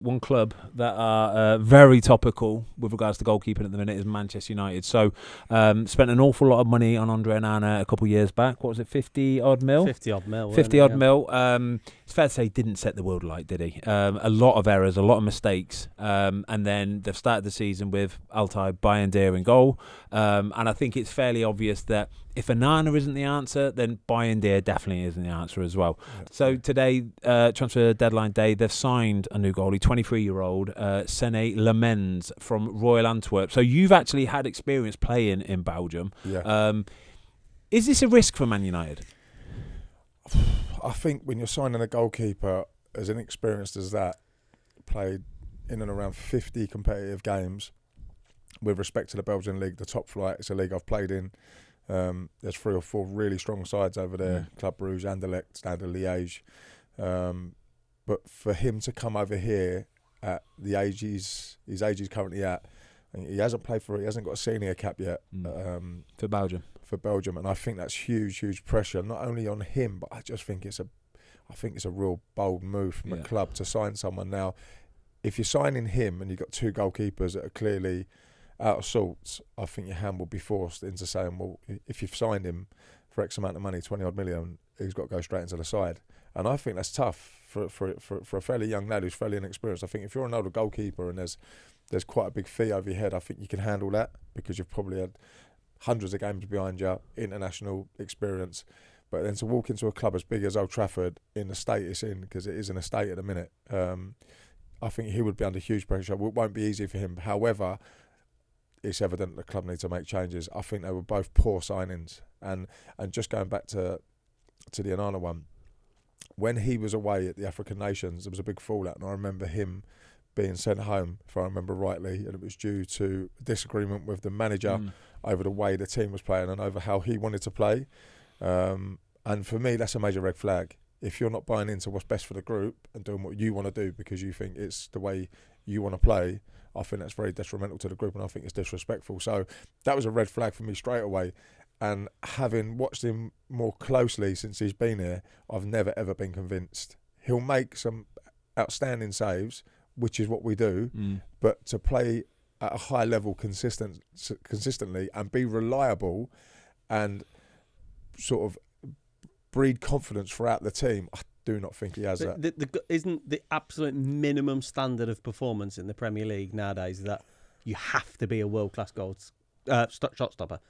one club that are very topical with regards to goalkeeping at the minute is Manchester United. So spent an awful lot of money on Andre Onana a couple of years back. What was it, 50 odd mil? 50 odd mil. 50 odd mil. It's fair to say he didn't set the world alight, did he? A lot of errors, a lot of mistakes. And then they've started the season with Altay Bayindir in goal. And I think it's fairly obvious that if Onana isn't the answer, then Bayindir definitely isn't the answer as well. Yeah. So today, transfer deadline day, they've signed a new goalie, 23-year-old Senne Lammens from Royal Antwerp. So you've actually had experience playing in Belgium. Yeah. Is this a risk for Man United? I think when you're signing a goalkeeper as inexperienced as that, played in and around 50 competitive games, with respect to the Belgian league, the top flight, it's a league I've played in. There's 3 or 4 really strong sides over there, Club Brugge, Anderlecht, Stade Liège. But for him to come over here at the age he's currently at, and he hasn't played he hasn't got a senior cap yet. For Belgium. For Belgium, and I think that's huge pressure, not only on him, but I just think it's a real bold move from a club to sign someone. Now, if you're signing him and you've got 2 goalkeepers that are clearly out of sorts, I think your hand will be forced into saying, well, if you've signed him for X amount of money, 20 odd million, he's got to go straight into the side. And I think that's tough for a fairly young lad who's fairly inexperienced. I think if you're an older goalkeeper and there's quite a big fee over your head, I think you can handle that because you've probably had hundreds of games behind you, international experience. But then to walk into a club as big as Old Trafford in the state it's in, because it is an estate at the minute, I think he would be under huge pressure. It won't be easy for him. However, it's evident the club need to make changes. I think they were both poor signings. And just going back to the Onana one, when he was away at the African Nations, there was a big fallout, and I remember him being sent home, if I remember rightly, and it was due to disagreement with the manager over the way the team was playing and over how he wanted to play. And for me, that's a major red flag. If you're not buying into what's best for the group and doing what you want to do because you think it's the way you want to play, I think that's very detrimental to the group, and I think it's disrespectful. So that was a red flag for me straight away. And having watched him more closely since he's been here, I've never, ever been convinced. He'll make some outstanding saves, which is what we do, but to play at a high level consistently and be reliable and sort of breed confidence throughout the team, I do not think he has that. Isn't the absolute minimum standard of performance in the Premier League nowadays that you have to be a world-class shot stopper?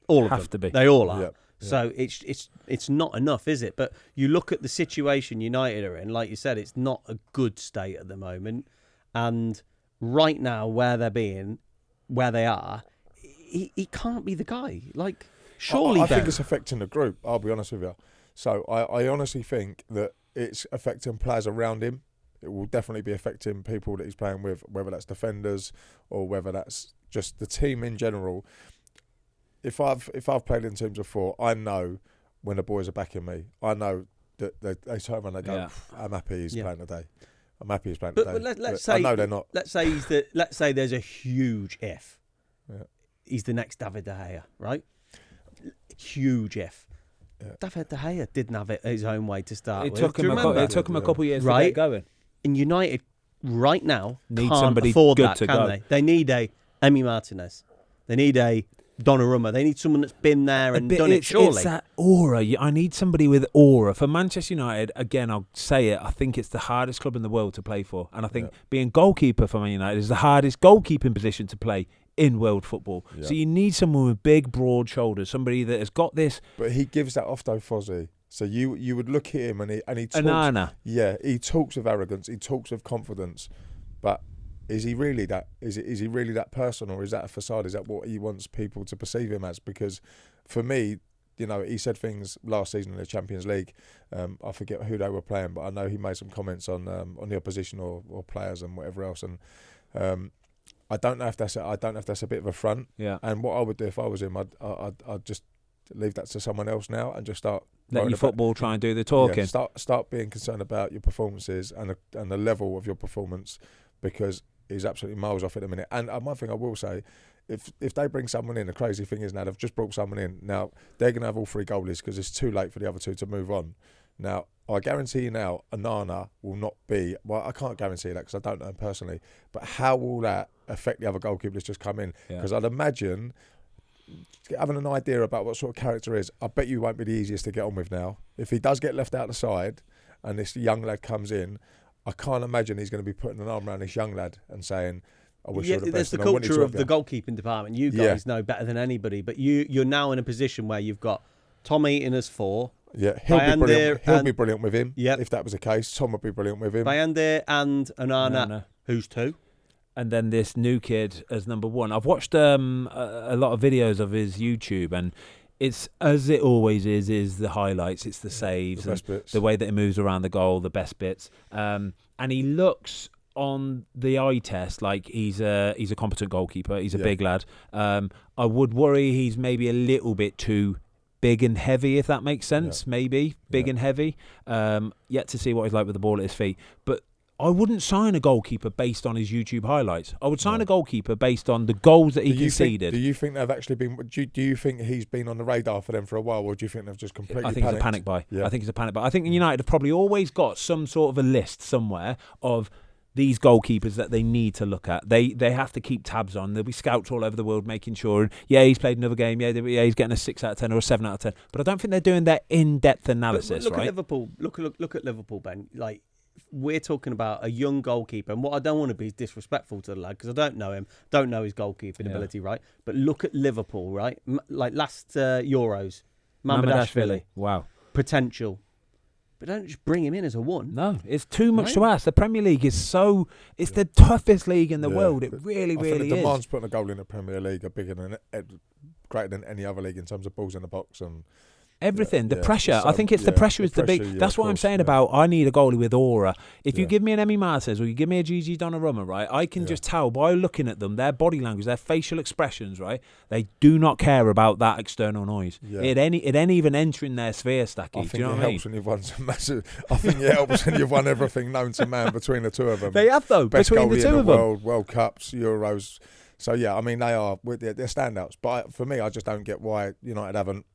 All of them. Have to be. They all are. Yeah. So it's not enough, is it? But you look at the situation United are in, like you said, it's not a good state at the moment. And right now, where they are, he can't be the guy. Like, surely I think it's affecting the group, I'll be honest with you. So I honestly think that it's affecting players around him. It will definitely be affecting people that he's playing with, whether that's defenders or whether that's just the team in general. If I've played in teams before, I know when the boys are backing me. I know that they turn around and they go, I'm happy he's playing today. I'm happy he's playing today. But let's say, I know they're not. Let's say there's a huge if. Yeah. He's the next David De Gea, right? Huge if. Yeah. David De Gea didn't have it his own way to start with. It took him a couple of years to get going. And United right now need can't somebody afford good that, to can go. they? They need a Emi Martinez. They need a Donnarumma. They need someone that's been there and done it, surely. It's that aura. I need somebody with aura. For Manchester United, again, I'll say it, I think it's the hardest club in the world to play for. And I think being goalkeeper for Man United is the hardest goalkeeping position to play in world football. So you need someone with big, broad shoulders, somebody that has got this. But he gives that off though, Fozzy. So you would look at him and he talks. Onana. Yeah, he talks with arrogance. He talks with confidence. But is he really that? Is he really that person, or is that a facade? Is that what he wants people to perceive him as? Because for me, he said things last season in the Champions League. I forget who they were playing, but I know he made some comments on the opposition or players and whatever else. And I don't know if that's a bit of a front. Yeah. And what I would do if I was him, I'd just leave that to someone else now and just start. Let your football try and do the talking. Yeah, start being concerned about your performances and the level of your performance, because he's absolutely miles off at the minute. And one thing I will say, if they bring someone in, the crazy thing is now they've just brought someone in. Now they're going to have all 3 goalies because it's too late for the other 2 to move on. Now, I guarantee you now, Onana will not be. Well, I can't guarantee that because I don't know him personally. But how will that affect the other goalkeeper that's just come in? Because I'd imagine, having an idea about what sort of character is, I bet you won't be the easiest to get on with now. If he does get left out the side and this young lad comes in, I can't imagine he's going to be putting an arm around this young lad and saying, I wish you the best. There's the culture of the goalkeeping department. You guys know better than anybody, but you're now in a position where you've got Tom Eaton as 4. Yeah, he'll be brilliant with him. Yep. If that was the case, Tom would be brilliant with him. Bayindir and Onana, who's 2. And then this new kid as number 1. I've watched a lot of videos of his YouTube, and it's, as it always is the highlights, it's the saves, the best bits, the way that he moves around the goal, the best bits. And he looks on the eye test like he's a competent goalkeeper. He's a big lad. I would worry he's maybe a little bit too big and heavy, if that makes sense. Maybe big and heavy. Yet to see what he's like with the ball at his feet. But I wouldn't sign a goalkeeper based on his YouTube highlights. I would sign a goalkeeper based on the goals that he conceded. Do you think they've actually been? Do you think he's been on the radar for them for a while, or do you think they've just completely? I think panicked? It's a panic buy. Yeah. I think it's a panic buy. I think United have probably always got some sort of a list somewhere of these goalkeepers that they need to look at. They have to keep tabs on. There'll be scouts all over the world making sure, he's played another game, he's getting a 6 out of 10 or a 7 out of 10. But I don't think they're doing that in-depth analysis, look right? At Liverpool. Look at Liverpool, Ben. Like, we're talking about a young goalkeeper, and what I don't want to be is disrespectful to the lad, because I don't know him, don't know his goalkeeping ability, right? But look at Liverpool, right? Like last Euros, Mamardashvili. Wow. Potential. But don't just bring him in as a 1. No, it's too much to ask. The Premier League is it's the toughest league in the world. It really I think the is. demands putting a goal in the Premier League are bigger than greater than any other league in terms of balls in the box and everything. The pressure. I think it's the pressure is the big. That's what I'm saying about. I need a goalie with aura. If you give me an Emi Martinez or you give me a Gigi Donnarumma, right, I can just tell by looking at them, their body language, their facial expressions, right, they do not care about that external noise. It ain't even entering their sphere, Stacky. I think do you know it what I mean? helps when you've won some massive. I think it helps when you've won everything known to man between the two of them. They have though. Best between the two in of the them. World Cups, Euros. So I mean they're standouts. But for me, I just don't get why United haven't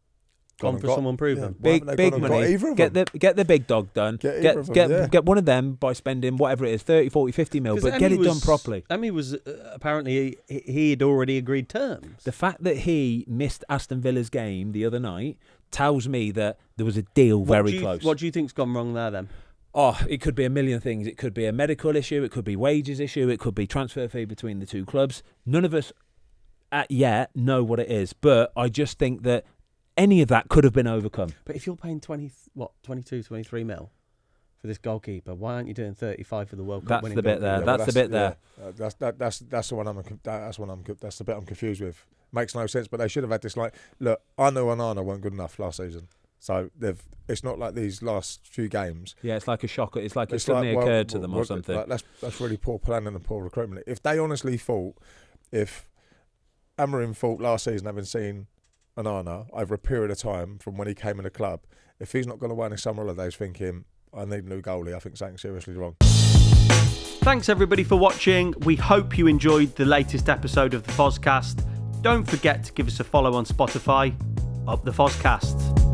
gone for someone proven. Big money. Get the big dog done. Get one of them by spending whatever it is, 30, 40, 50 mil, but get it done properly. Emi was apparently he had already agreed terms. The fact that he missed Aston Villa's game the other night tells me that there was a deal very close. What do you think's gone wrong there then? Oh, it could be a million things. It could be a medical issue. It could be wages issue. It could be transfer fee between the two clubs. None of us yet know what it is, but I just think that any of that could have been overcome. But if you're paying 22, 23 mil for this goalkeeper, why aren't you doing 35 for the World Cup? That's the bit there. That's the bit there. That's the one that's the bit I'm confused with. Makes no sense. But they should have had this. Like, look, I know Onana weren't good enough last season, so it's not like these last few games. Yeah, it's like a shock. It's like it suddenly occurred to them or something. Like, that's really poor planning and poor recruitment. If they honestly thought, if Amorim thought last season, having seen Onana over a period of time from when he came in the club, if he's not going away in his summer holidays thinking, I need a new goalie, I think something's seriously wrong. Thanks everybody for watching. We hope you enjoyed the latest episode of the Fozcast. Don't forget to give us a follow on Spotify. Up the Fozcast.